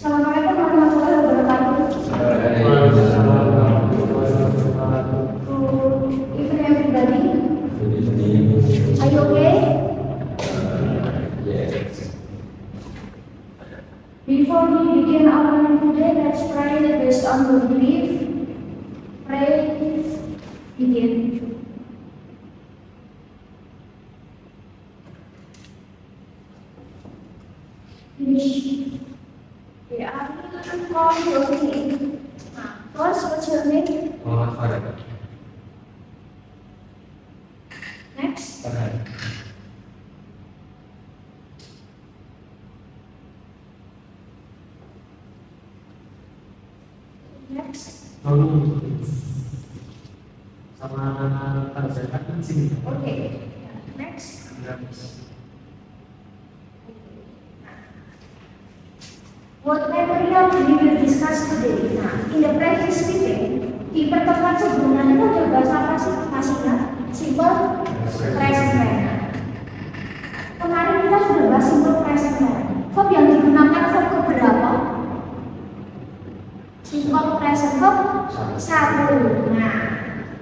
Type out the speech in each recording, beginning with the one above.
Assalamualaikum warahmatullahi wabarakatuh. Good evening, everybody. Are you okay? Yes. Before we begin our learning today, let's pray based on your belief. Pray, begin. Finish. Okay, I'm call your name. What's your name? Muhammad Farhan. Next. Farhan. Next. Sama Tarzan kan sini. Okay. Next. What material we will discuss today? Nah, in the previous meeting, di pertemuan sebelumnya itu udah bahas apa sih? Masih ingat? Simple present tense. Kemarin kita sudah bahas simple present tense. Verb yang digunakan verb keberapa? Simple present verb satu. Nah,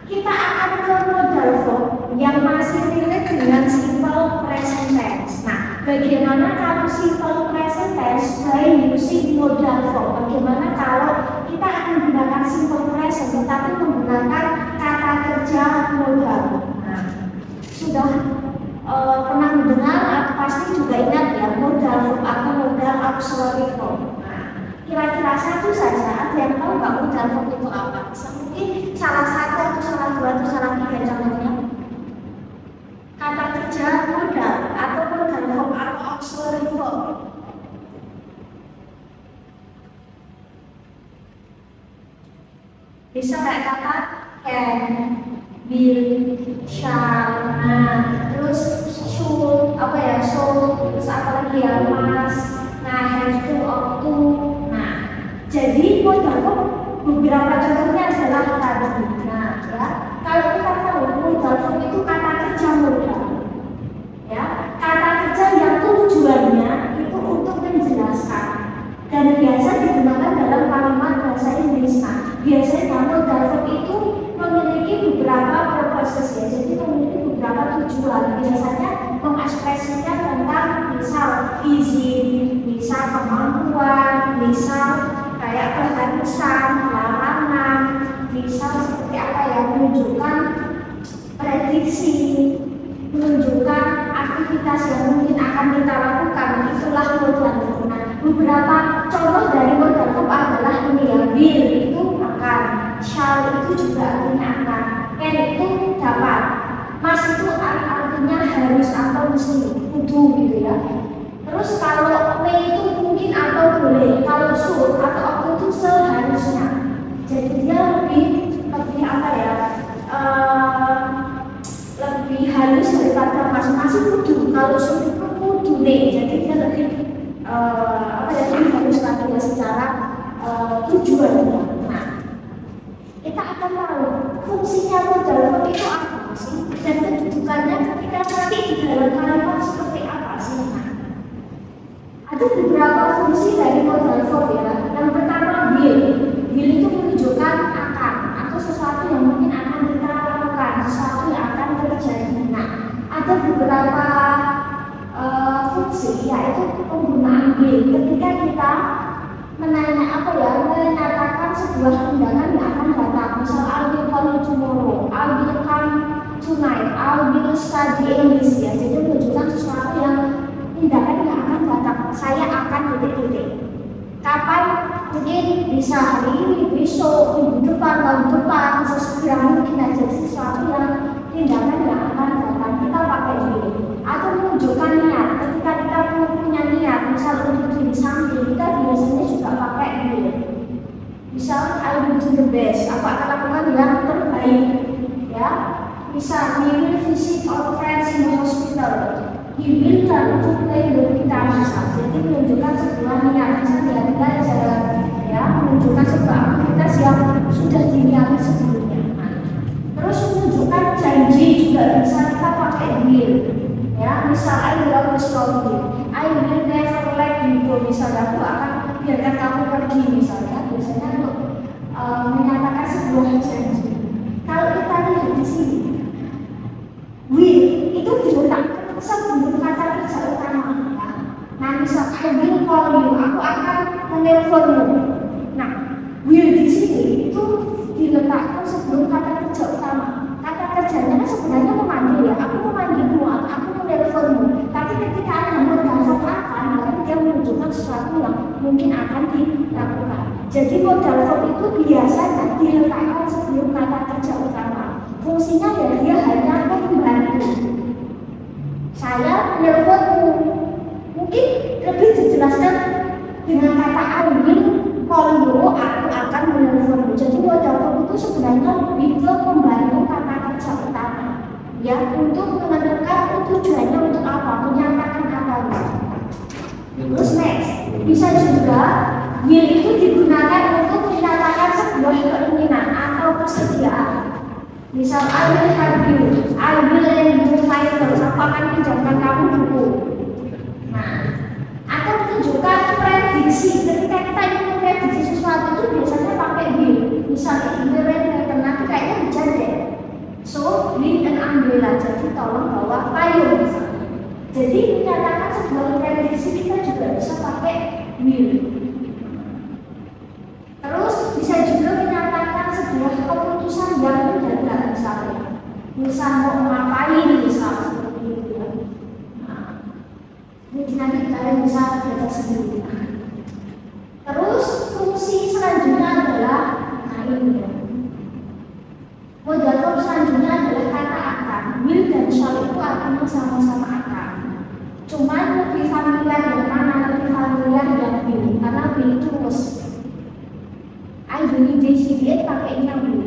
kita akan ke modal verb yang masih relate dengan simple present tense. Nah, bagaimana kalau simple present tense by using modal verb? Bagaimana kalau kita akan menggunakan simple present tetapi menggunakan kata kerja modal? Nah, sudah pernah mendengar atau pasti juga ingat ya modal verb atau modal auxiliary verb. Nah, kira-kira satu saja ada yang tahu nggak modal verb itu apa? Mungkin salah satu atau salah dua atau salah tiga contohnya. Kata kerja modal atau modal verb atau auxiliary verb. Bisa kayak kata can, will, shall, nah, terus should, apa ya, should, terus apa lagi ya, must, nah, have to, ought to. Nah, jadi modal verb beberapa contohnya adalah tadi. Nah, ya, kalau kita tahu modal verb itu kata kerja modal, ya, kata kerja yang tujuannya itu untuk menjelaskan dan biasa digunakan dalam kalimat bahasa Inggris. Nah, biasanya modal verb itu memiliki beberapa purposes ya, jadi memiliki beberapa tujuan. Biasanya mengekspresikan tentang misal izin, misal kemampuan, misal kayak keharusan, larangan, misal seperti apa ya, menunjukkan prediksi, menunjukkan aktivitas yang mungkin akan kita lakukan. Itulah modal verb. Nah, beberapa contoh dari modal verb adalah ini ya, will itu akan, shall itu juga artinya akan, can itu dapat, must itu artinya harus atau mesti, kudu gitu ya. Terus kalau may itu mungkin atau boleh, kalau should atau ought itu seharusnya. Jadi dia lebih apa ya, lebih halus daripada masing-masing kudu. Kalau should itu kudu nih, jadi dia lebih apa ya, lebih halus lagi ya secara tujuan. Nah, kita akan tahu fungsinya modal verb itu apa sih dan kedudukannya ketika nanti di dalam kalimat seperti apa sih. Nah, ada beberapa fungsi dari modal verb ya. Yang pertama will itu menunjukkan akan atau sesuatu yang mungkin akan kita lakukan, sesuatu yang akan terjadi. Nah, ada beberapa fungsi yaitu penggunaan will ketika kita menyatakan sebuah tindakan yang akan datang. Misal I will call you tomorrow, I will come tonight, I will study English ya. Jadi menunjukkan sesuatu yang tindakan yang akan datang. Saya akan titik-titik. Kapan? Mungkin bisa hari ini, besok, minggu depan, tahun depan, sesegera mungkin aja sesuatu yang tindakan yang akan datang. Kita pakai will. Atau menunjukkan niat. Ketika kita punya niat, misal untuk diri samping, kita biasanya juga pakai will. Misal I will do the best, aku akan lakukan yang terbaik, ya. Misal we will visit our friends in the hospital, he will learn to play the guitar. Misal, jadi menunjukkan sebuah niat, misal dia belajar, ya, menunjukkan sebuah aktivitas yang sudah diniati sebelumnya. Nah, terus menunjukkan janji juga bisa kita pakai will, ya. Misal I will always love you, I will never let you go. Misal aku akan biarkan kamu pergi misalnya, biasanya untuk menyatakan sebuah janji. Kalau kita lihat di sini, will itu diletakkan sebelum kata kerja utama. Nah, misal I will call you, aku akan menelponmu. Nah, will di sini itu diletakkan sebelum kata kerja utama. Kata kerjanya sebenarnya memanggil ya, aku memanggilmu, aku menelponmu. Tapi ketika Anda modal akan, berarti dia menunjukkan sesuatu yang mungkin akan dilakukan. Jadi modal verb itu biasanya diletakkan sebelum kata kerja utama. Fungsinya ya dia hanya membantu. Saya menelponmu. Mungkin lebih dijelaskan dengan kata I will call you, aku akan menelponmu. Jadi modal verb itu sebenarnya lebih ke membantu kata kerja utama, ya, untuk menentukan tujuannya untuk apa, menyatakan apa. Terus next, bisa juga will itu digunakan untuk menyatakan sebuah keinginan atau persediaan. Misal I will help you, I will lend you my books, aku akan pinjamkan kamu buku. Nah, atau menunjukkan prediksi. Ketika kita ingin memprediksi sesuatu itu biasanya pakai will. Misalnya ini rain, nanti kayaknya hujan deh. So, bring an umbrella. Jadi tolong bawa payung misalnya. Jadi menyatakan sebuah prediksi kita juga bisa pakai will. Terus bisa juga menyatakan sebuah keputusan yang mendadak misalnya. Misal mau ngapain misalnya seperti itu. Ini nanti kalian bisa baca sendiri. Terus fungsi selanjutnya adalah, nah ini ya, modal verb selanjutnya adalah kata akan. Will dan shall itu artinya sama-sama akan. Cuman lebih familiar yang mana? Lebih familiar yang will, karena will itu must. I will decided pakainya will.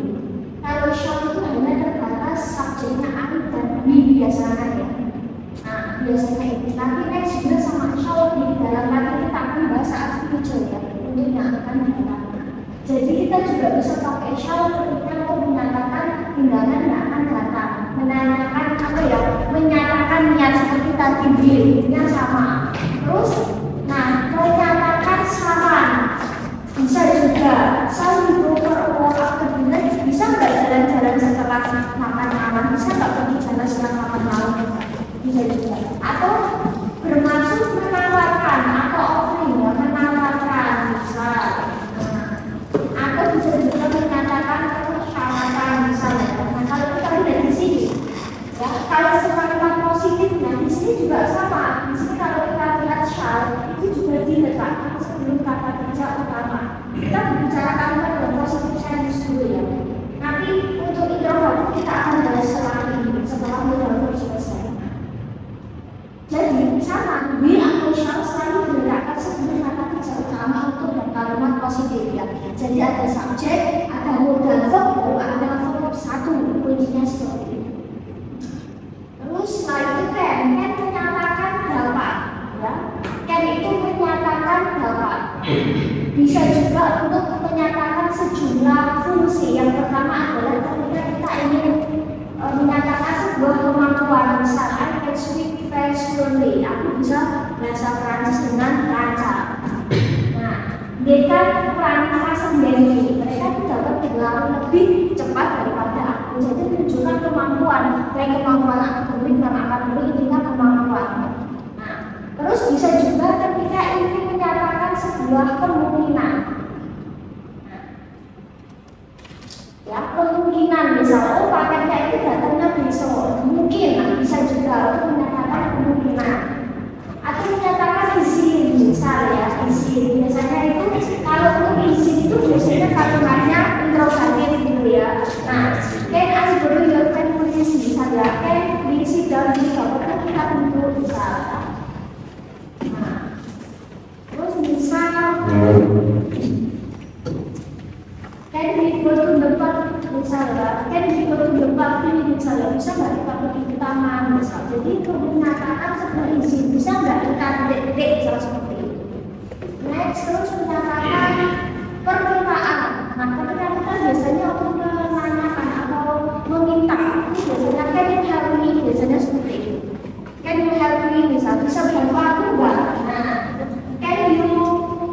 Kalau shall itu hanya terbatas subjeknya I dan we biasanya ya. Nah, biasanya ini. Tapi next juga sama shall di dalam lagi kita akan bahas saat future ya, untuk yang akan dilakukan. Jadi kita juga bisa pakai shall ketika untuk menyatakan tindakan yang akan datang, menanyakan apa ya, menyatakan niat seperti tadi will-nya sama. Terus, nah menyatakan saran bisa juga. Shall we go for a walk after dinner? Bisa nggak jalan-jalan setelah makan malam? Bisa nggak pergi jalan setelah makan malam? Bisa juga. Atau bermaksud menawarkan atau offering ya, menawarkan bisa. Atau bisa juga menyatakan persyaratan misalnya. Nah kalau kita lihat di sini, ya kalau kalimat positif, nah di sini juga sama. Di sini kalau kita lihat shall itu juga diletakkan sebelum kata kerja utama. Kita berbicara kalimat yang positif sense dulu ya. Nanti untuk introvert kita akan bahas setelah modal verb selesai. Jadi sama, will atau shall selalu diletakkan sebelum kata kerja utama untuk kalimat positif ya. Jadi ada subjek, ada modal verb, baru ada verb satu, kuncinya seperti itu. Terus setelah itu can menyatakan dapat ya. Can itu menyatakan dapat. Bisa juga untuk menyatakan sejumlah fungsi. Yang pertama adalah ketika kita ingin menyatakan sebuah kemampuan. Misalnya I can speak French fluently, aku bisa bahasa Prancis dengan lancar. Nah, mereka peran fase sendiri, mereka dapat berlalu lebih cepat daripada aku. Jadi menunjukkan kemampuan, baik kemampuan akademik dan akademik intinya kemampuan. Nah, terus bisa juga ketika ingin menyatakan sebuah kemungkinan. Ya, kemungkinan misalnya, oh paketnya itu datangnya besok, mungkin, nah, bisa juga untuk menyatakan kemungkinan. Atau menyatakan izin, misalnya izin, biasanya itu kalau untuk izin itu biasanya kalimatnya interrogatif gitu ya. Nah, can I borrow your pen please, misalnya, can we sit down di kan kita untuk misalnya. Nah, terus misal can we go to the park misalnya, can we go to the park misalnya, bisa nggak kita pergi ke taman misalnya. Jadi untuk menyatakan sebuah izin, bisa nggak kita detik misalnya seperti itu. Next, terus menyatakan permintaan. Nah, ketika kita biasanya untuk menanyakan atau meminta, biasanya can you help me, biasanya seperti itu. Can you help me misalnya, bisa bantu aku nggak? Nah, can you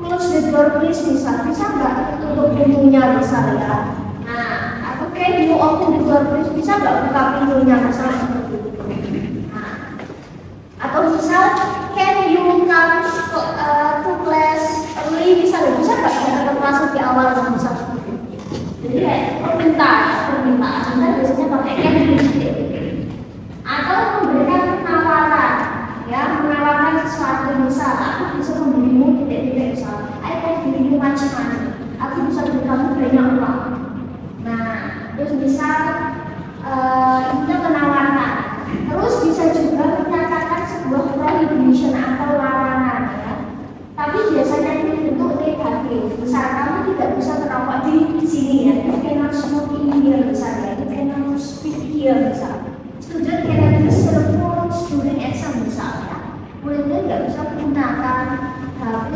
close the door please, bisa nggak tutup pintunya misalnya. Nah, atau can you open the door please, bisa nggak buka pintunya misalnya seperti itu. Nah, atau misal can you come to class early, bisa nggak datang kelas lebih awal misal seperti itu. Jadi kayak permintaan kita biasanya pakai can atau memberikan penawaran, ya, menawarkan sesuatu. Misal aku bisa memberimu titik-titik, misal I can give you much money, aku bisa beri kamu banyak uang. Nah, terus misal itu menawarkan. Terus bisa juga menyatakan sebuah prohibition atau larangan, ya. Tapi biasanya ini bentuk negatif. Misal kamu tidak bisa merokok di sini, ya, you cannot smoke in here misalnya, you cannot speak here misalnya. Student cannot use cell phone during exam misalnya. Muridnya nggak bisa menggunakan HP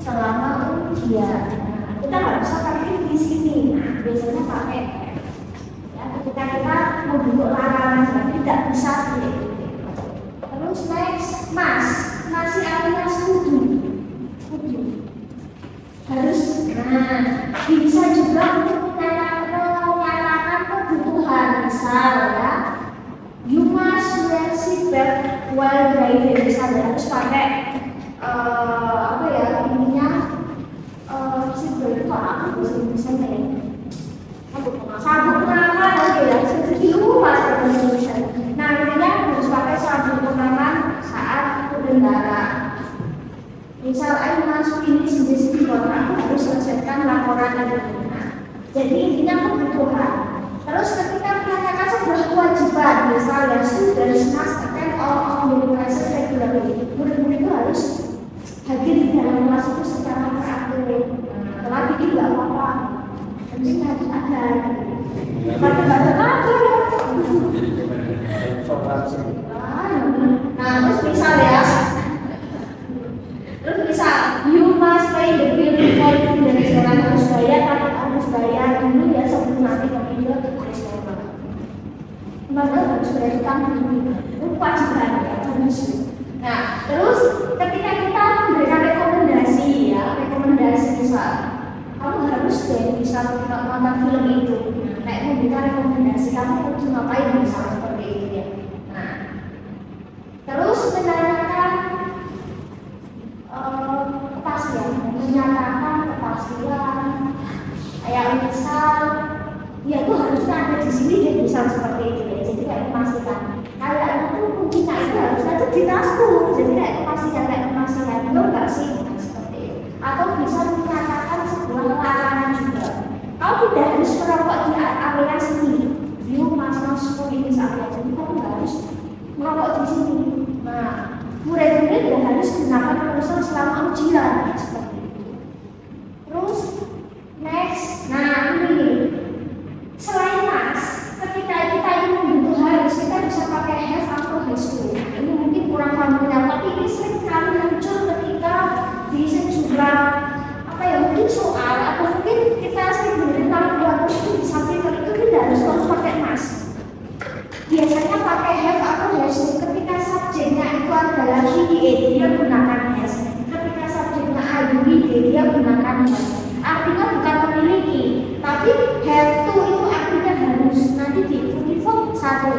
selama ujian. Nah, kita nggak bisa pakai di sini. Nah, biasanya pakai, ya, ketika kita membentuk larangan tidak bisa gitu. Terus next, masih artinya setuju. Harus. Nah, bisa juga untuk menyatakan kebutuhan, misal, ya. You must wear seatbelt while driving, misalnya harus pakai apa ya ininya, seatbelt itu apa misalnya ya, sabuk pengaman, oke ya, seperti lupa saya Indonesia. Nah, intinya harus pakai sabuk pengaman saat berkendara. Misal I must finish this report, aku harus selesaikan laporan ini. Nah, jadi intinya kebutuhan. Terus ketika menyatakan sebuah kewajiban, misalnya students must attend all of the classes regularly, murid-murid itu harus hadir di dalam kelas itu secara teratur. Telat dikit nggak apa-apa, penting harus ada. Baca-baca apa ya? Nah, terus misal ya, you must pay the bill before you dari restoran, harus bayar dulu ya sebelum nanti pergi ke restoran. Maka harus bayar utang dulu, itu kewajiban ya, harus. Nah, terus ketika kita memberikan rekomendasi, ya, misal kamu harus deh bisa nonton film itu, kayak memberikan rekomendasi kamu harus ngapain misal seperti itu ya. Nah, terus menanyakan kepastian, menyatakan kepastian, kayak misal ya itu harusnya ada di sini deh, misal seperti itu ya. Jadi kayak memastikan kayak itu kuncinya itu harusnya itu di tasku, jadi kayak kepastian belum nggak sih, nah, seperti itu. Atau bisa menyatakan sebuah larangan juga, kau tidak harus merokok di area sini, you must not smoke in this area, jadi kamu nggak harus merokok di sini. Nah, murid-murid dan harus gunakan pulsa selama ujian seperti itu. Terus next, nah ini selain ketika kita ingin membentuk harus, kita bisa pakai have atau has to. Ini mungkin kurang familiar, tapi ini sering kali muncul ketika di sejumlah apa ya, mungkin soal atau mungkin kita sering mendengar buat itu di samping itu tidak harus selalu pakai mas. Biasanya pakai have atau has to ketika subjeknya itu adalah he, dia gunakan has. Ketika subjeknya are, dia gunakan has. Artinya bukan memiliki, tapi have to itu artinya harus. Nanti di uniform satu.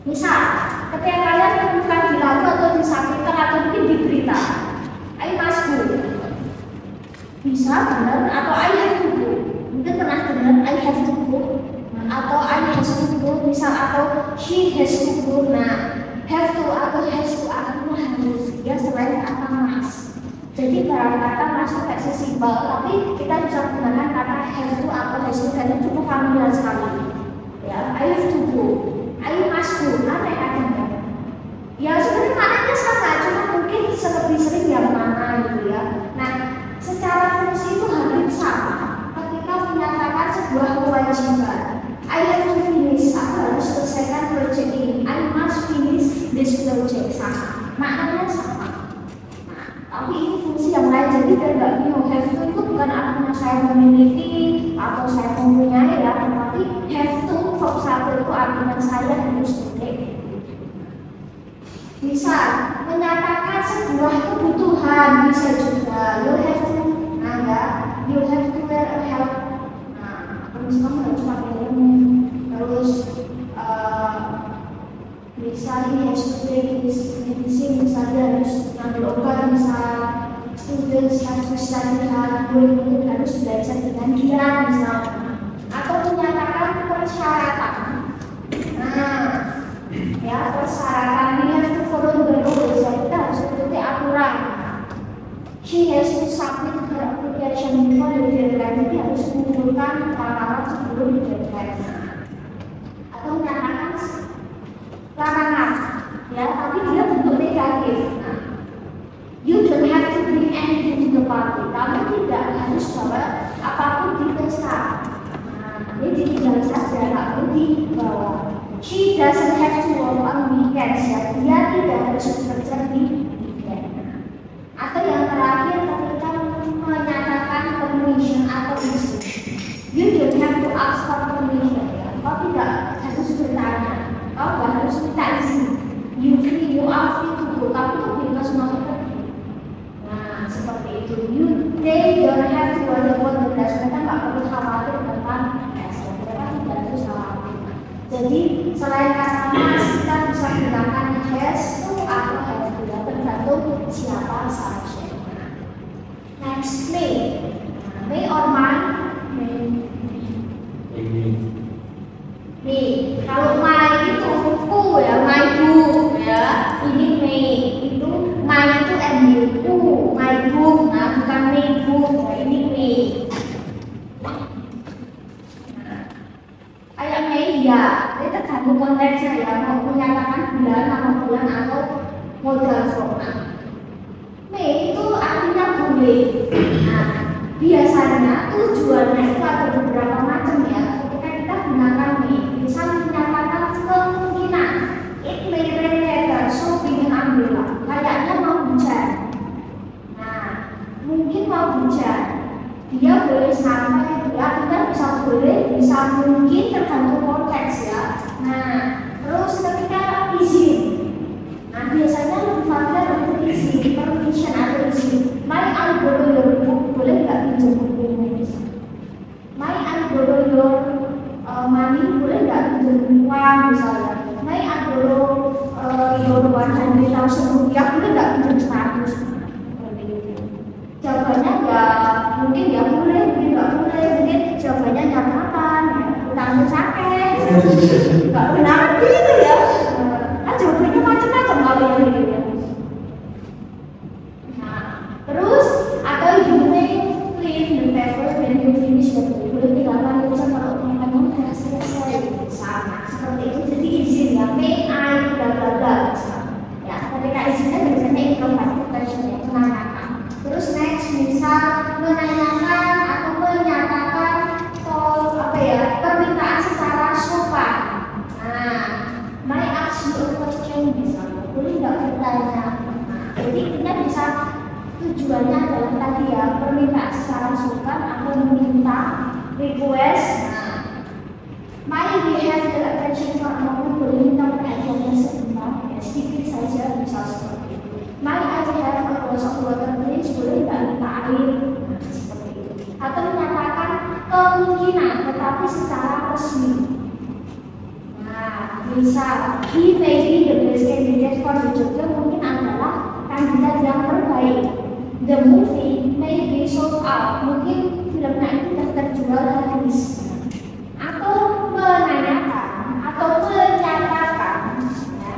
Misal, ketika kalian menemukan di lagu atau di sampingkan atau mungkin di berita, I must go. Bisa benar atau I have to go. Mungkin pernah dengar I have to go atau I has to go, misal atau she has to go. Nah, have to atau has to artinya harus, dia selain kata must. Jadi barang kata masuk kayak sesimpel, tapi kita bisa menggunakan kata have to atau has to, dan cukup familiar sekali. Ya, I have to go, I must go, apa yang artinya? Ya sebenarnya maknanya sama, cuma mungkin lebih sering yang mana gitu ya. Nah, secara fungsi itu hampir sama. Ketika menyatakan sebuah kewajiban, I have to finish, aku harus selesaikan project ini. I must finish this project, sama. Maknanya sama. Nah, tapi ini fungsi yang lain, jadi dia nggak bingung. Have to itu bukan artinya saya memiliki atau saya mempunyai ya, tetapi have to verb satu itu artinya saya harus memiliki. Misal menyatakan sebuah kebutuhan, bisa juga you have to you have to wear a helm. Nah, terus kamu harus pakai helm. Terus misal he has to take his medicine, misalnya harus ngambil obat, misal students have to study hard, murid harus belajar dengan giat misalnya, atau menyatakan persyaratan. Nah, ya persyaratan ini harus to follow the rules, ya kita harus ikuti aturan. She has to submit her application before the deadline, jadi harus mengumpulkan laporan sebelum deadline. Atau menyatakan larangan, ya tapi dia bentuk negatif. Nah, you don't have to bring anything to the party. Kamu tidak harus bawa apapun di pesta. Nah, jadi tinggal saja, nggak perlu dibawa. She doesn't have to work on weekends, ya. Dia tidak harus bekerja di weekend. Atau yang terakhir ketika menyatakan permission atau isi, you don't have to ask for permission, ya. Kau tidak harus bertanya, kau nggak harus minta izin. You are free to go. Kamu tuh bebas mau pergi. Nah, seperti itu. They don't have to worry about the rest. Mereka nggak perlu khawatir tentang rest. Mereka tidak harus khawatir. Jadi selain kata mas, kita bisa gunakan has to atau have to, ya, tergantung siapa subjeknya. Next, may or may. Kalau my itu ku, ya, my book, ya. Ini may itu my itu ku, my book, nah bukan may book, ya, ini may. Kayak may, ya, itu tergantung konteksnya, ya, mau menyatakan bulan, nama bulan atau modal formal. May itu artinya boleh. Nah, biasanya tujuannya itu ada beberapa macam, ya. Ketika kita gunakan may, bisa menyatakan kemungkinan it may rain later, so bikin umbrella. Kayaknya mau hujan. Nah, mungkin mau hujan. Dia boleh sampai, ya, kita bisa boleh, bisa mungkin tergantung konteks, ya. Nah, terus ketika izin, nah biasanya lebih familiar dengan izin, permission atau izin. May I borrow your book? Boleh nggak pinjam bukunya? May I borrow your money? Boleh nggak pinjam uang misalnya? May I borrow your 100,000 rupiah? Boleh nggak pinjam 100? Jawabannya ya mungkin ya boleh, mungkin nggak boleh, mungkin jawabannya nggak makan, utangnya sakit, nggak benar gitu, ya. Kan jawabannya macam-macam kalau yang ini, ya. Nah, terus atau you may leave the paper when you finish the book. Boleh tinggalkan tulisan kalau teman-teman sudah selesai, sama seperti itu. Jadi izin, ya, may I bla bla bla, ya. Ketika izinnya biasanya informatif versionnya menanyakan. Terus next, misal menanyakan atau menyatakan permintaan secara sopan. Nah, may ask you a question misalnya, boleh nggak bertanya? Nah, jadi kita bisa tujuannya adalah tadi, ya, permintaan secara sopan atau meminta request. Nah, may we have the attention for a moment, boleh minta perhatiannya sebentar, ya, sedikit saja, misal seperti itu. May I have a glass of water please? Boleh nggak minta air? Nah, seperti itu. Atau menyatakan kemungkinan tetapi secara resmi. Nah, misal he may be the best candidate for the job, mungkin adalah kandidat yang terbaik. The movie may be sold out, mungkin filmnya itu sudah terjual habis. Atau menanyakan atau menyatakan, ya,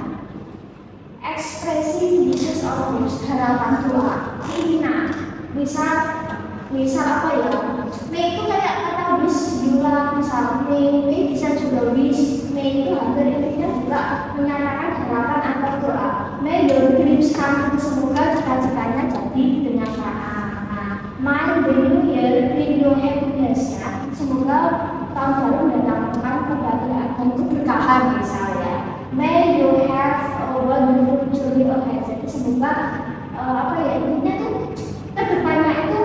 ekspresi wishes or hopes, harapan doa, keinginan. Misal apa, ya? May itu kayak kata wish juga, misal may bisa juga wish. May itu hampir intinya juga menyatakan harapan atau doa. May your dreams come true, semoga cita-citanya jadi kenyataan. Nah, my new year bring you happiness, ya. Semoga tahun baru mendatangkan kebahagiaan dan keberkahan misalnya. May you have a wonderful journey ahead. Jadi semoga intinya tuh kedepannya itu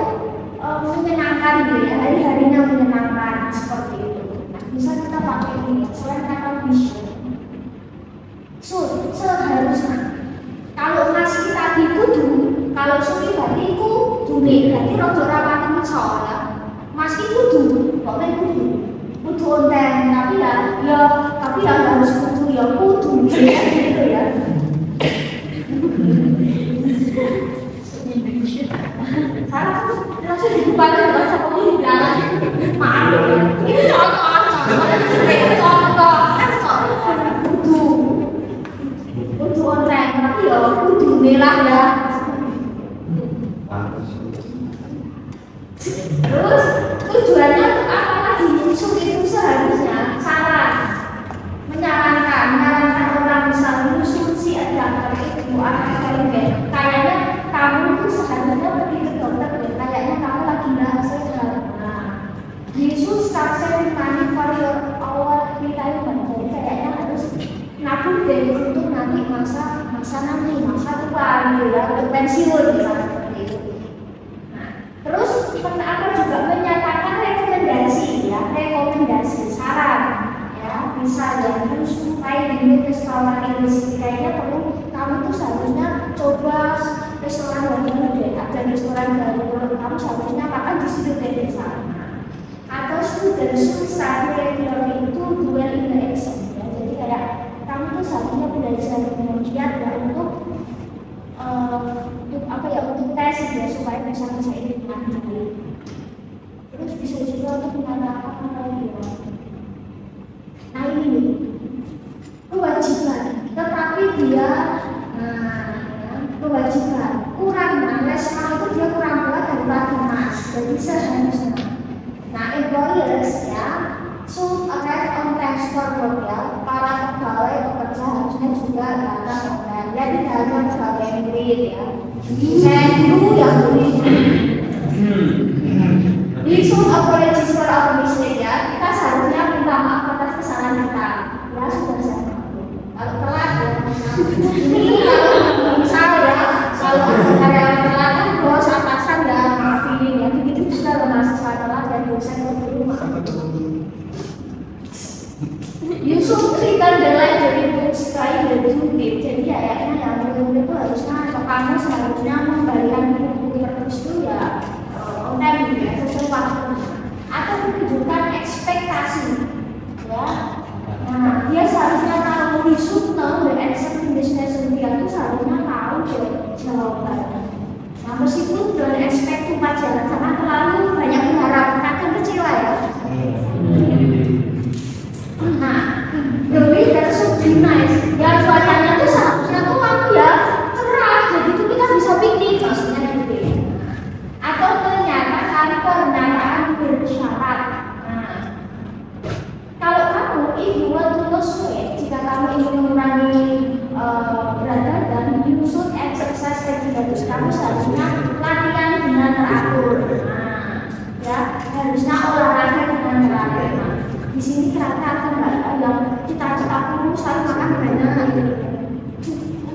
menyenangkan, ya, hari-harinya menyenangkan, seperti itu. Nah, bisa kita pakai ini selain kata vision. Seharusnya kalau masih kita kudu, kalau suwi berarti kudu, berarti rodo rapati soalnya. Mas itu kudu, kok kudu onten, tapi ya nggak harus kudu gitu ya. Salah tuh langsung dibuka bahasa pemilihan. Maaf ya, ini contoh kudu onten, tapi ya kudu melah ya. Terus tujuannya untuk apa lagi? Yusuf itu seharusnya menyarankan orang misalnya Yusuf si ada ibu anak kalian kayaknya kamu tuh seharusnya pergi ke dokter deh, kayaknya kamu lagi nggak sehat. Nah, Yesus starts saving money for our retirement, jadi kayaknya harus nabung deh untuk nanti masa tua gitu ya, untuk pensiun misalnya seperti itu. Terus apa juga menyatakan rekomendasi saran ya, bisa jadi supaya di restoran Inggris kayaknya kamu tuh seharusnya coba restoran baru deh, ada restoran baru kamu seharusnya makan di situ deh misalnya. Atau student should study regularly itu dual in the exam ya, jadi kayak kamu tuh seharusnya belajar dengan giat ya untuk untuk tes ya supaya bisa ini dengan baik. Terus bisa juga untuk menyatakan apa lagi ya. Nah ini nih kewajiban, tetapi dia kewajiban kurang les itu dia kurang kuat daripada mas, jadi seharusnya. Nah employers ya should arrive on time store work ya, para pegawai pekerja harusnya juga datang on time. Jadi dalam sebagai murid ya. Itu yang we should apologize for our mistake ya. Kita seharusnya minta maaf atas kesalahan kita. Ya sudah saya maafin. Kalau telat ya, ini kalau misal ya, kalau ada yang telat kan bos atasan nggak maafin ya. Begitu juga kalau mahasiswa telat dan dosen berburu maafin. Yusuf berikan deadline dari sekali dari due. Jadi kayaknya yang itu harusnya atau kamu seharusnya memberikan buku terus itu ya on time ya, sesuai waktu atau menunjukkan ekspektasi ya. Nah dia seharusnya tahu Yusuf tahu the answer in this lesson, dia tuh seharusnya tahu jawabannya. Nah meskipun don't expect too much ya, karena terlalu banyak berharap akan kecewa ya. Nah, the weather should be nice. Ya cuacanya tuh seharusnya tuh kamu ya cerah, jadi tuh kita bisa piknik maksudnya gitu ya. Atau menyatakan pernyataan bersyarat. Nah, kalau kamu if you want to lose weight, jika kamu ingin mengurangi berat badan, you should exercise regularly. Kamu seharusnya latihan dengan teratur. Nah, ya harusnya olahraga dengan teratur. Di sini kira-kira apa enggak yang cita-cita kurus selalu makan banyak gitu.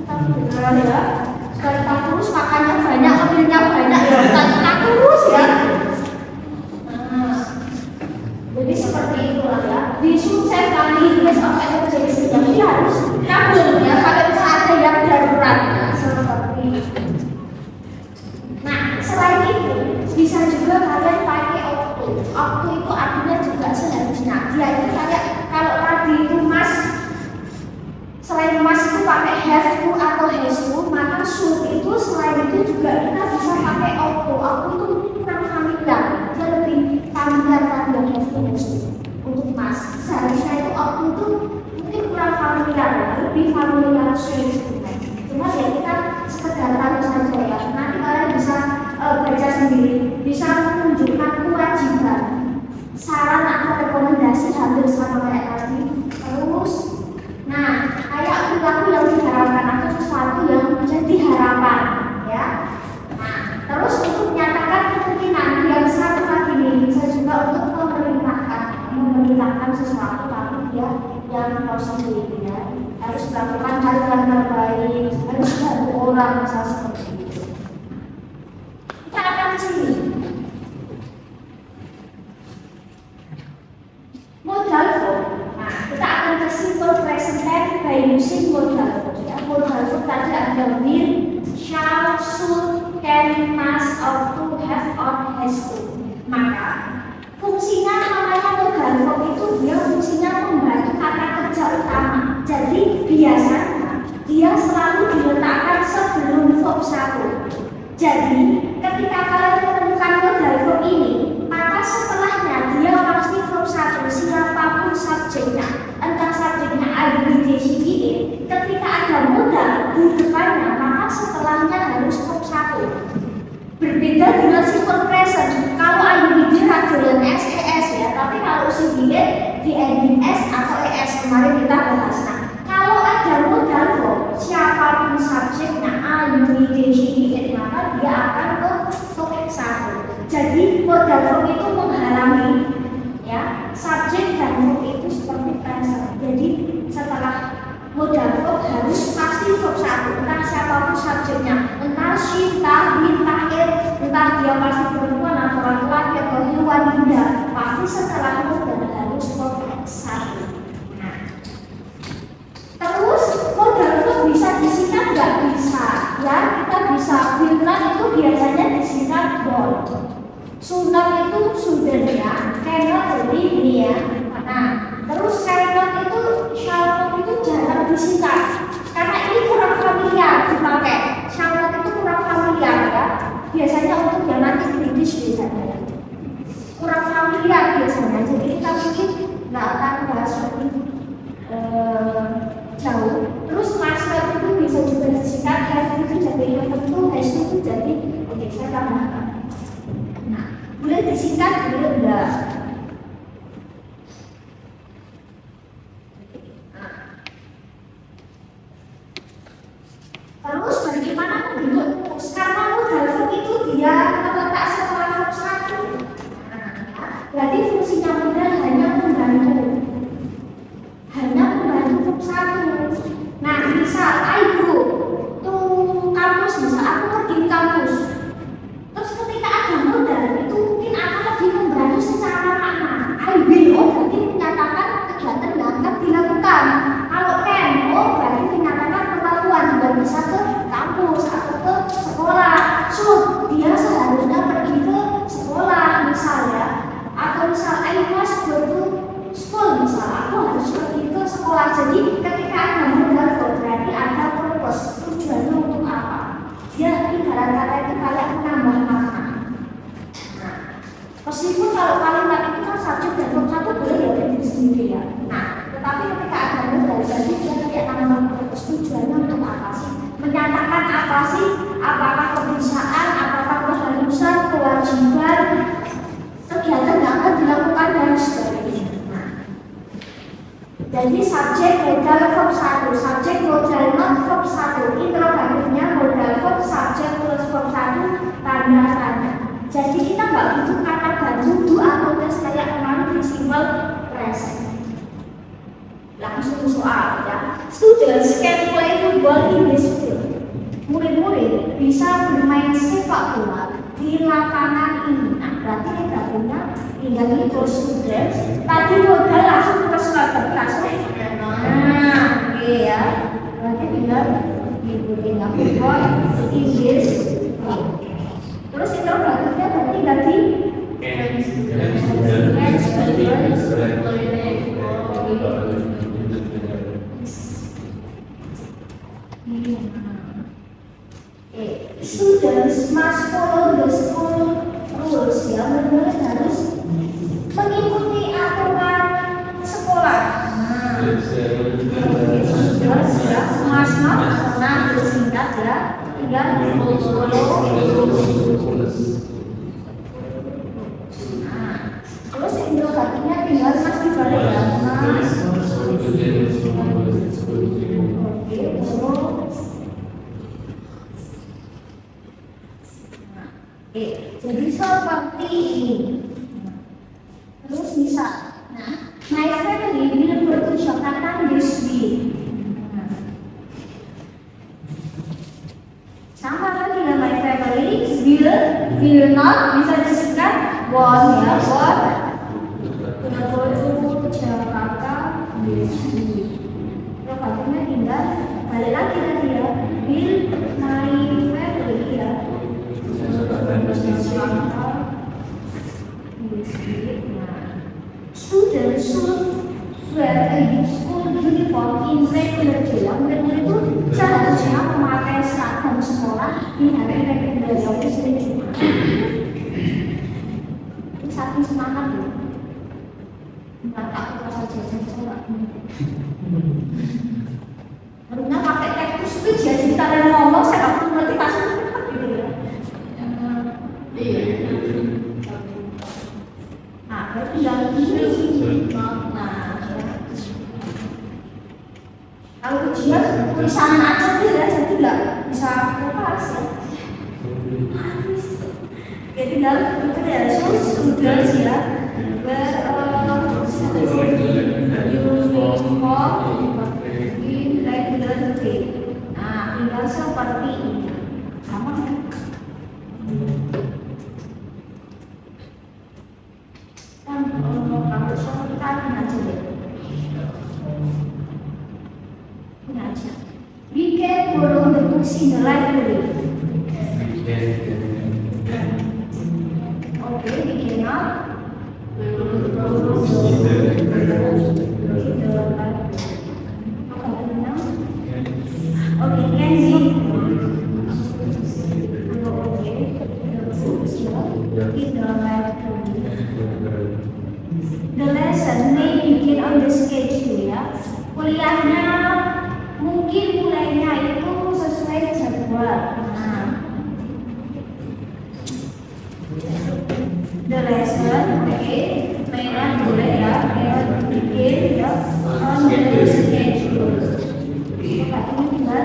Tapi beneran ya, sekali kurus makannya banyak, ambilnya banyak ya, cita-cita kurus ya. Nah, jadi seperti itulah ya. Di sukses kali ini sampai emergency, jadi harus nabung ya kalau ada yang darurat. Nah, seperti itu. Nah, selain itu bisa juga kalian pakai waktu itu artinya juga seharusnya dia itu kayak kalau tadi itu mas, selain mas itu pakai have to atau has to, maka should itu selain itu juga kita bisa pakai auto itu kurang familiar, dia lebih familiar tadi yang have to has to untuk mas. Seharusnya itu auto itu mungkin kurang familiar ya, lebih familiar should cuma ya kita sekedar tahu saja ya, nanti kalian bisa baca sendiri, bisa menunjukkan kewajiban, saran atau rekomendasi hampir sama kayak tadi. Terus, nah kayak perilaku yang diharapkan atau sesuatu yang menjadi harapan, ya. Nah, terus untuk menyatakan kemungkinan yang satu lagi ini bisa juga untuk memerintahkan sesuatu tapi dia yang tahu sendiri ya, harus melakukan hal yang terbaik, harus bantu orang misalnya seperti itu. Kita akan ke sini. Modal verb. Nah, kita akan ke simple present tense by using modal verb. Ya, modal verb tadi ada will, shall, should, can, must, ought to, have, or has to. Maka biasanya dia selalu diletakkan sebelum verb 1. Jadi ketika kalian menemukan modal verb ini, maka setelahnya dia pasti verb 1 siapapun subjeknya, entah subjeknya I, we, they, she, it. Ketika ada modal di depannya, maka setelahnya harus verb 1. Berbeda dengan simple present. Kalau I, we, they adalah SES ya, tapi kalau si it di ending S atau ES kemarin kita bahas. Nah, kalau ada modal verb siapapun subjeknya I, we, they, she, it, maka dia akan ke verb 1. Jadi modal verb itu menghalangi ya subjek dan verb itu seperti present. Jadi setelah modal verb harus pasti verb 1, entah siapapun subjeknya, entah she, entah he, entah it, entah dia pasti perempuan atau laki-laki atau hewan, benda, pasti setelah modal harus verb 1. Nah, terus modal verb bisa disingkat nggak? Bisa ya, kita bisa bilang itu biasanya disingkat won't. Sunat itu sudah ya, cannot jadi ini ya. Nah, terus shall itu jarang disingkat karena ini kurang familiar dipakai. Shall itu kurang familiar ya. Biasanya untuk yang nanti British biasanya kurang familiar biasanya. Jadi kita mungkin nggak akan bahas lebih jauh. Terus must itu bisa juga disingkat. Have itu jadi have itu, has itu jadi oke, saya tambahkan. Boleh disingkat, boleh enggak. Terus bagaimana membentuk rumus? Karena modal verb itu dia terletak setelah verb 1. Berarti fungsinya modal hanya membantu verb 1. Nah, misal I go to kampus, misal aku pergi ke kampus. Terus ketika ada modal itu mungkin akan lebih membantu secara makna. I will berarti menyatakan kegiatan yang akan dilakukan. Kalau can berarti menyatakan perlakuan juga bisa ke kampus atau ke sekolah. Should dia seharusnya pergi ke sekolah misalnya. Atau misal I must go to school, misal aku harus pergi ke sekolah. Jadi ketika ada modal berarti ada purpose, tujuannya untuk apa. Dia ibarat kata itu kayak menambah makna. Nah, meskipun kalau kalimat itu kan subjek dan verb 1 boleh ya berdiri sendiri ya. Nah, tetapi ketika ada modal jadi dia kayak menambah purpose, tujuannya untuk apa sih? Menyatakan apa sih? Apakah kebiasaan, apakah keharusan, kewajiban, kegiatan yang akan dilakukan dan sebagainya. Nah, jadi subjek modal verb 1, subjek modal not verb 1, interrogatifnya modal verb subjek plus verb 1 tanda tanya. Jadi kita nggak butuh kata bantu do atau tes kayak kemarin di simple present. Langsung soal ya. Students can play football in this field. Murid-murid bisa bermain sepak bola di lapangan ini. Nah, berarti interrogatifnya tinggal itu students. Tadi modal langsung ke kelas. Nah, oke ya. Berarti tinggal diikuti football in this field. Terus interrogatifnya berarti tadi students must follow the school rules ya, benar-benar harus mengikuti aturan sekolah. Students ya, must not karena disingkat ya, tinggal follow rules. Terus interrogatifnya tinggal mas dibalik ya, mas. Jadi seperti ini. Terus bisa. Nah, my family will go to Jakarta this week. Sama lagi dengan my family will not bisa disingkat won't ya, won't. Will go to Jakarta this week. Terus tinggal balik lagi tadi ya. Will my family ya. Students should wear a school uniform uniform in regular day. Regular itu seharusnya memakai seragam sekolah di hari regular yaitu Senin Jumat. Saking semangat ya. Nggak tak apa saja saya. Karena pakai teknis itu jadi kalian ngomong saya nggak perlu ngerti pasal gitu ya. Iya. Nah, berarti yang ini, nah, kalau ujian tulisan aja dia jadi nggak bisa lepas ya. Jadi dalam itu ya sudah ya. Nah, tinggal seperti ini sama kan kalau kita aja deh ini aja we can borrow the books in the library. Okay, we cannot okay, can we the lesson may begin on the schedule ya. Kuliahnya mungkin mulainya itu sesuai jadwal. Nah, the lesson, okay, mainan boleh ya, mainan begin ya on the schedule. Ini tinggal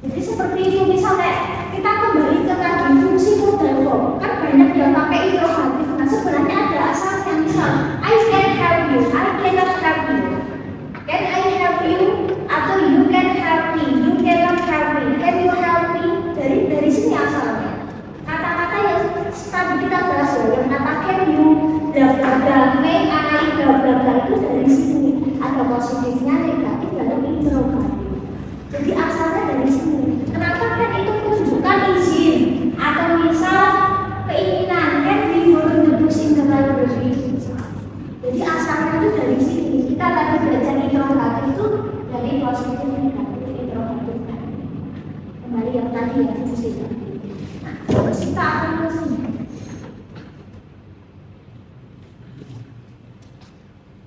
jadi seperti itu, misalnya kita kembali ke tadi fungsi modal form kan banyak yang pakai interrogatif. Nah sebenarnya ada asalnya, misal I can help you, I cannot help you, can I help you, atau you can help me, you cannot help me, can you help me, dari sini asalnya. Kata-kata yang tadi kita bahas ya, yang kata can you, bla bla bla, may I, bla bla bla, itu dari sini. Ada positifnya, negatif dalam interrogatif. Jadi asalnya dari sini. Kenapa kan itu menunjukkan izin atau misal keinginan kan di books in the library. Jadi asalnya itu dari sini. Kita tadi belajar interrogatif itu dari positif negatif interrogatif. Kembali yang tadi ya fungsi. Nah, terus kita akan ke sini.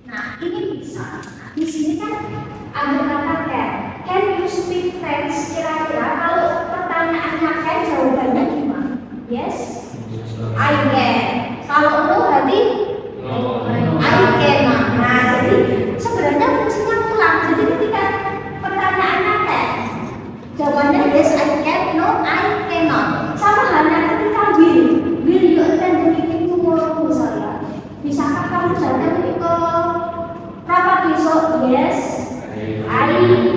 Nah, ini bisa. Nah, di sini kan ada kata can you speak French? Kira-kira kalau pertanyaannya can, jawabannya gimana? Yes, I can. Kalau no berarti I cannot. Nah, jadi sebenarnya fungsinya pulang. Jadi ketika pertanyaannya can, jawabannya yes I can, no I cannot. Sama halnya ketika will you attend the meeting tomorrow misalnya. Misalkan kamu datang ke rapat besok, yes I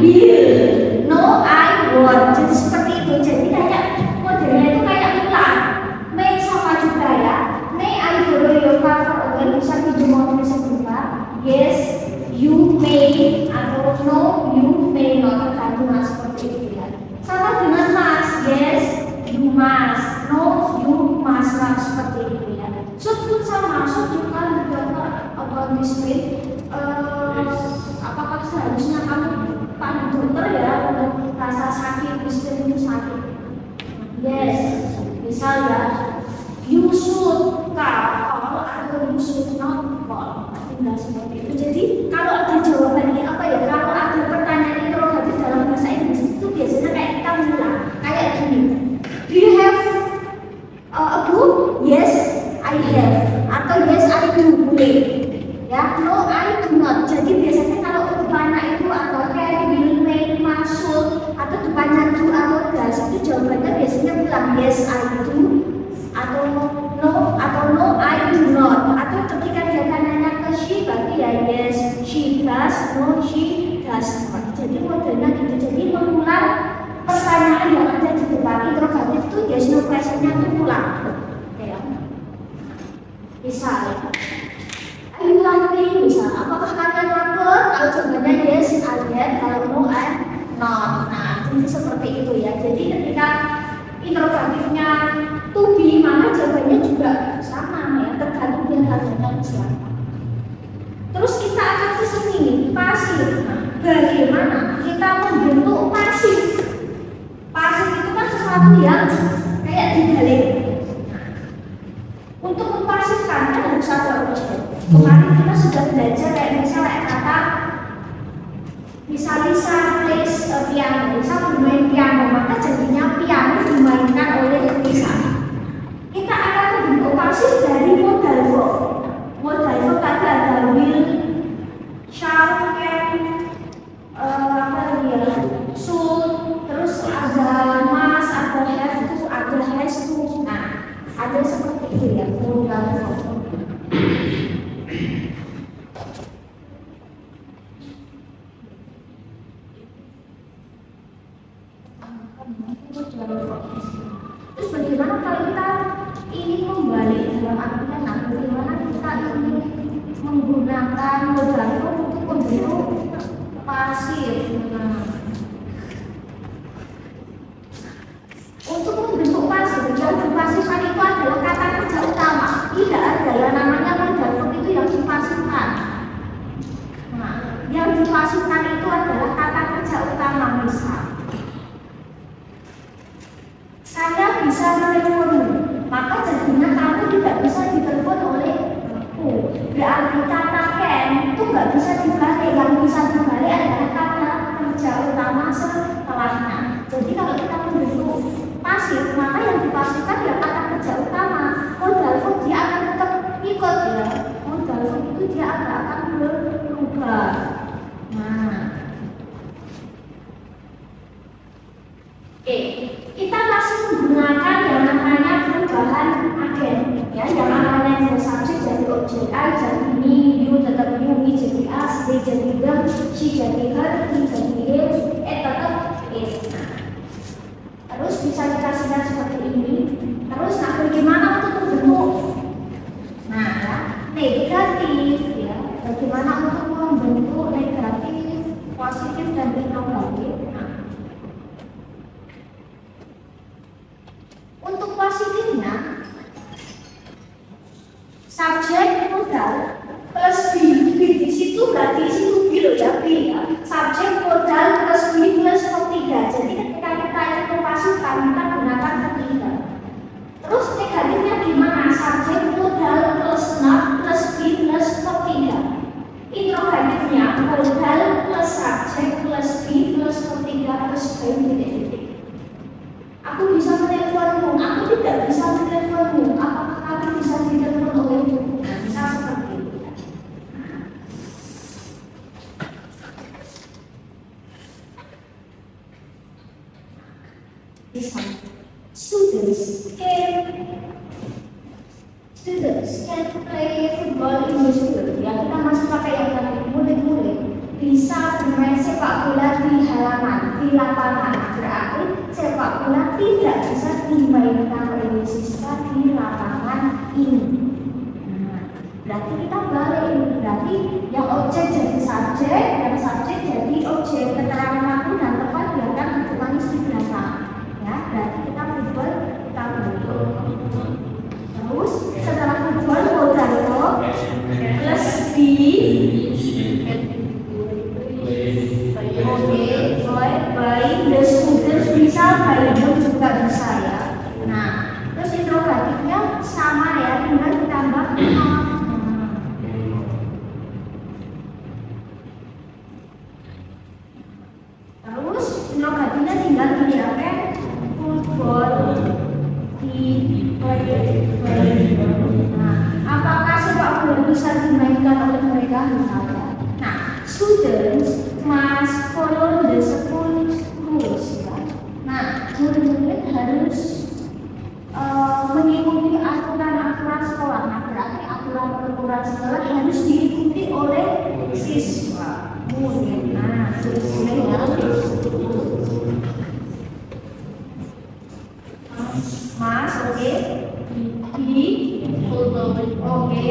will, no I won't. Jadi seperti itu. Jadi kayak modelnya itu kayak ulang. May sama juga ya. May I borrow your car for a while? Bisa pinjam mobil sebentar. Yes, you may, atau no you may not. Tergantung mas seperti itu ya. Sama dengan mas. Yes, you must. No you must not. Seperti itu ya. Should pun sama. Should you call the doctor about this week? Apakah seharusnya kamu panggil dokter ya untuk rasa sakit, istri itu sakit? Yes, misal ya, you should call atau you should not call. Tinggal seperti itu. Jadi kalau ada jawabannya apa ya? Kalau ada pertanyaan interrogatif dalam bahasa Inggris itu biasanya kayak kita ulang, kayak gini. Do you have a book? Yes, I have. Atau yes, I do. Boleh. Ya, no, I do not. Jadi biasanya kalau depannya itu atau can, will, may, masuk, atau depannya do atau does, itu jawabannya biasanya bilang yes, I do, atau no, I do not. Atau ketika dia akan nanya ke she, berarti ya yes, she does, no, she does not. Jadi modelnya gitu. Jadi mengulang pertanyaan yang ada di depan interrogatif itu yes, no, questionnya itu ulang. Ya. Misal. Ayo lagi, misal, apakah kalian lapar? Kalau jawabannya yes, I am. Kalau no, I'm not. Nah, jadi seperti itu ya. Jadi ketika interrogatifnya to be, maka jawabannya juga sama ya, tergantung dia tanyanya siapa. Terus kita akan ke sini, pasif. Nah, bagaimana kita membentuk pasif? Pasif itu kan sesuatu yang kayak dibalik. Untuk mempasifkan kan harus ada objek. Kemarin kita sudah belajar kayak misalnya kata Lisa plays piano. Lisa bermain piano, maka jadinya piano dimainkan oleh Lisa. Kita akan membentuk pasif dari modal verb. Modal verb tadi ada will, shall, can, apa lagi ya, should, terus ada must, ada have to, ada has to. Nah, ada seperti itu ya modal verb. Terus bagaimana kalau kita ingin membalik dalam artian bagaimana kita ingin menggunakan modal verb untuk membentuk pasif? Untuk membentuk pasif, yang dipasifkan itu adalah kata kerja utama. Tidak ada yang namanya modal verb itu yang dipasifkan. Nah, yang dipasifkan itu adalah kata kerja utama. Misal, saya bisa menelponmu, maka jadinya kamu tidak bisa ditelepon oleh aku. Berarti kata can itu nggak bisa dibalik, yang bisa dibalik adalah kata kerja utama setelahnya. Jadi kalau kita membentuk pasif, maka yang dipasifkan ya kata kerja utama. Modal verb dia akan tetap ikut ya. Modal verb itu dia akan berubah. Nah, kita masih menggunakan yang namanya perubahan agen ya, yang namanya dari subjek jadi objek. I jadi me, you tetap you, we jadi us, they jadi them, she jadi her, he jadi him, tetap it. Terus bisa dikasihkan seperti ini. Terus nah bagaimana untuk membentuk negatif ya, bagaimana untuk membentuk negatif, positif dan interrogatif. Untuk positifnya, subjek modal plus be di situ berarti di situ loh ya, B ya. Subjek modal plus be plus ketiga. Jadi ketika kita ingin mempasifkan, kita gunakan ketiga. Terus negatifnya gimana? Subjek modal plus not plus be plus ketiga. Interrogatifnya modal plus subjek plus be plus ketiga plus by. Aku bisa menelponmu, aku tidak bisa menelponmu. Apakah kamu bisa ditelepon olehmu? Bisa seperti itu. Bisa. Students can play football in the school. Ya, kita masih pakai yang tadi murid-murid bisa bermain sepak bola di halaman, di lapangan. Berarti sepak bola tidak bisa dimainkan oleh siswa di lapangan ini. Nah, berarti kita balik. Berarti yang objek jadi subjek, yang subjek jadi objek. Keterangan waktu dan tempat biarkan ditulis di belakang. Ya, berarti kita football, kita bentuk. Terus setelah football modal plus B. Oke, by the students bisa, by them juga bisa ya. Nah, terus interrogatifnya sama ya, tinggal ditambah terus interrogatifnya tinggal dilihatkan football di by. Nah, apakah sepak bola bisa dimainkan oleh mereka misalnya? Nah, students must follow the school rules ya. Nah, murid-murid harus mengikuti aturan-aturan sekolah. Nah, berarti aturan-aturan sekolah harus diikuti oleh siswa murid. Nah, siswa ya. Mas, oke. Oke.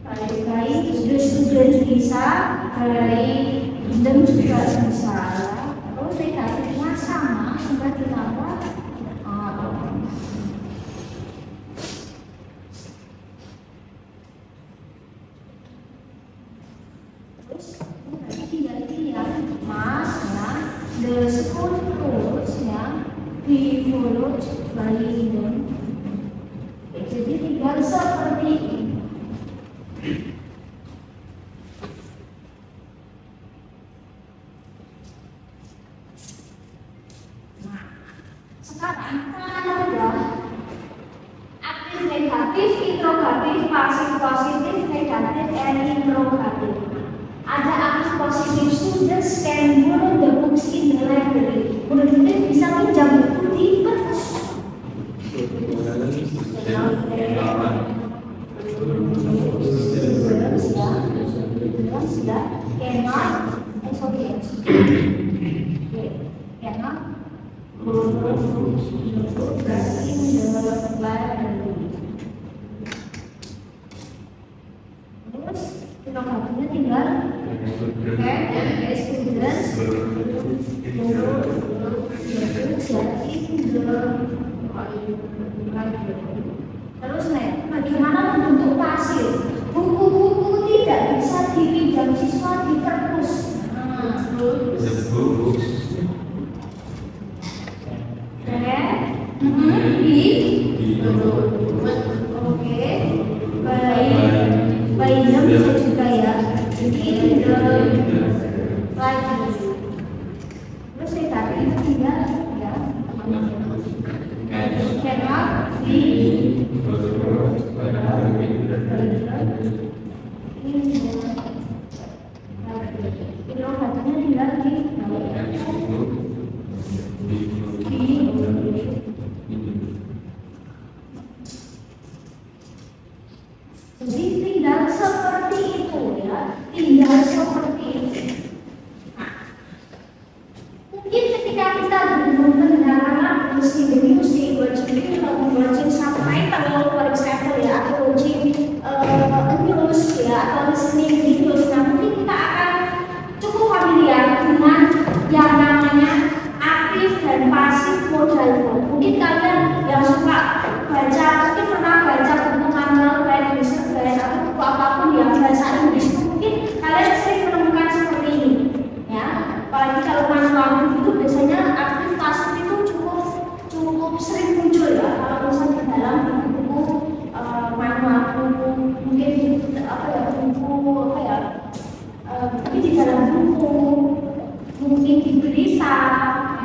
Baik-baik, the students bisa, baik, them juga bisa. Terus negatifnya sama, sudah ditambah The school rules ya be followed by them. Jadi tinggal seperti ini. Nah, sekarang ada aktif negatif, interrogatif, pasif positif, negatif, and interrogatif. Ada aktif positif, students can borrow the books in the library. Murid-murid bisa pinjam buku di perpus. Sudah, cannot, it's okay. Cannot borrow books in the library. Terus interrogatifnya tinggal terus bagaimana membentuk pasif? Buku-buku tidak bisa dipinjam siswa di perpus. Oke, bayinya bisa juga ya. Jadi lagi. Terus negatif tidak ya. Cannot be jadi tinggal seperti itu ya, tinggal seperti itu. Nah, mungkin ketika kita mendengarkan lagu musik watching subtitle, for example ya, atau watching news ya, atau listening videos, nah mungkin kita akan cukup familiar dengan yang namanya aktif dan pasif modal. Mungkin kalian yang suka baca, mungkin pernah baca buku manual kayak atau buku apapun yang bahasa Inggris, mungkin kalian sering menemukan seperti ini ya. Apalagi kalau manual itu biasanya aktif pasif itu cukup sering muncul ya. Kalau misalnya dalam buku manual, buku mungkin tapi di dalam buku mungkin di berita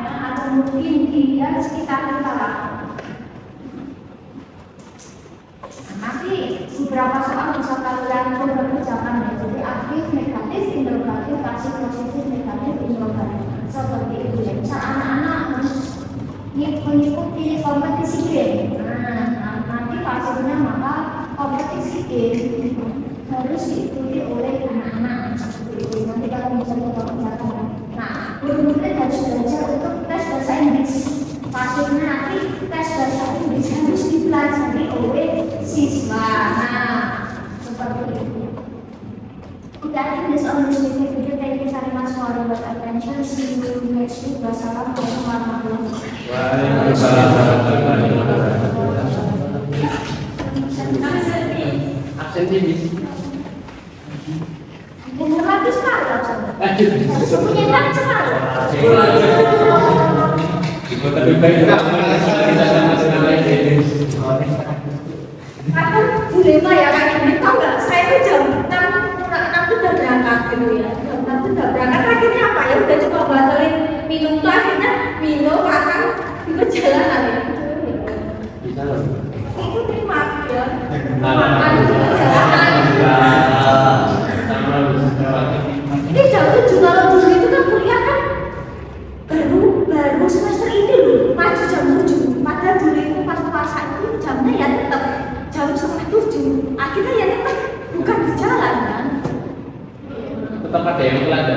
ya, atau mungkin di sekitar kita lah. Nanti beberapa soal bisa kalian coba kerjakan ya. Jadi aktif, negatif, interrogatif, pasif, positif, negatif, interrogatif. Seperti itu ya. Misal anak-anak mengikuti kompetisi game. Nah, nanti pasifnya maka kompetisi game harus diikuti oleh anak-anak seperti itu. Nanti kalau bisa coba kerjakan. Nah, murid-murid harus belajar untuk tes bahasa Inggris. Pasifnya nanti tes bahasa Inggris harus dipelajari oleh siswa. Nah, seperti itu. Okay, I think this all is video. Thank you very much for your attention. See you next week. Wassalamualaikum warahmatullahi wabarakatuh. Waalaikumsalam warahmatullahi wabarakatuh. Absen TV. Yang habis malam. Semuanya tak semalam. Ikut lebih baik Aku dilema ya Kak Ini, tau nggak? Saya itu jam 6 tuh udah berangkat gitu ya. Jam 6 tuh udah berangkat, akhirnya apa ya? Udah coba batalin minum tuh, akhirnya minum, makan di perjalanan ya. Itu nikmat ya. Makan di perjalanan. Ini jam 7 kalau dulu itu kan kuliah kan baru semester ini loh, maju jam 7. Padahal dulu itu pas puasa itu jamnya ya tetap jam 6:30. Akhirnya ya tetap bukan di jalan kan. Tetap ada yang telat ya?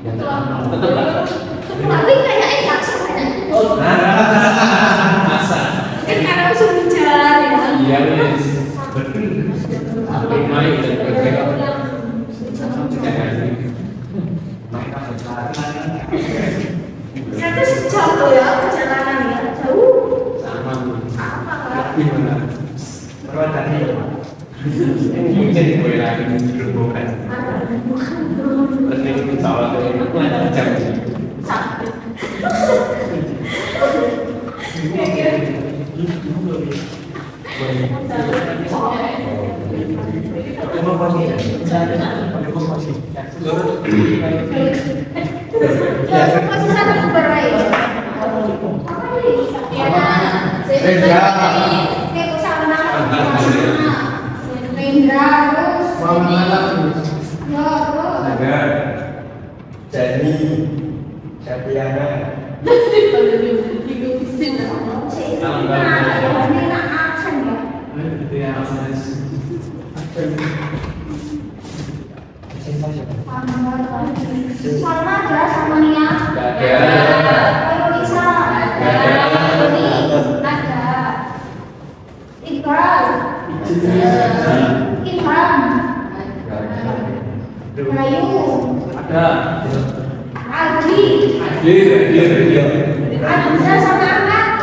Tetap ada. Tapi kayak enak sebenarnya. Oh, masa? Kan karena musim hujan ya. Iya wes. Sampai main dan bergerak. Itu sejam loh ya perjalanan ya, jauh. Sama Kan? gimana? Kalau tadi ini jadi gue lagi bukan. Bukan. Penting insya Allah itu jam. Sampai. Masih satu berai. Apa nih? Rendra terus Nagar, Jani, Sapiana, Salma ada sama Nia. Bisa. Ada. Iqbal. Ilham. Bayu. Ada. Adi. Dia. Ada sama Ahmad.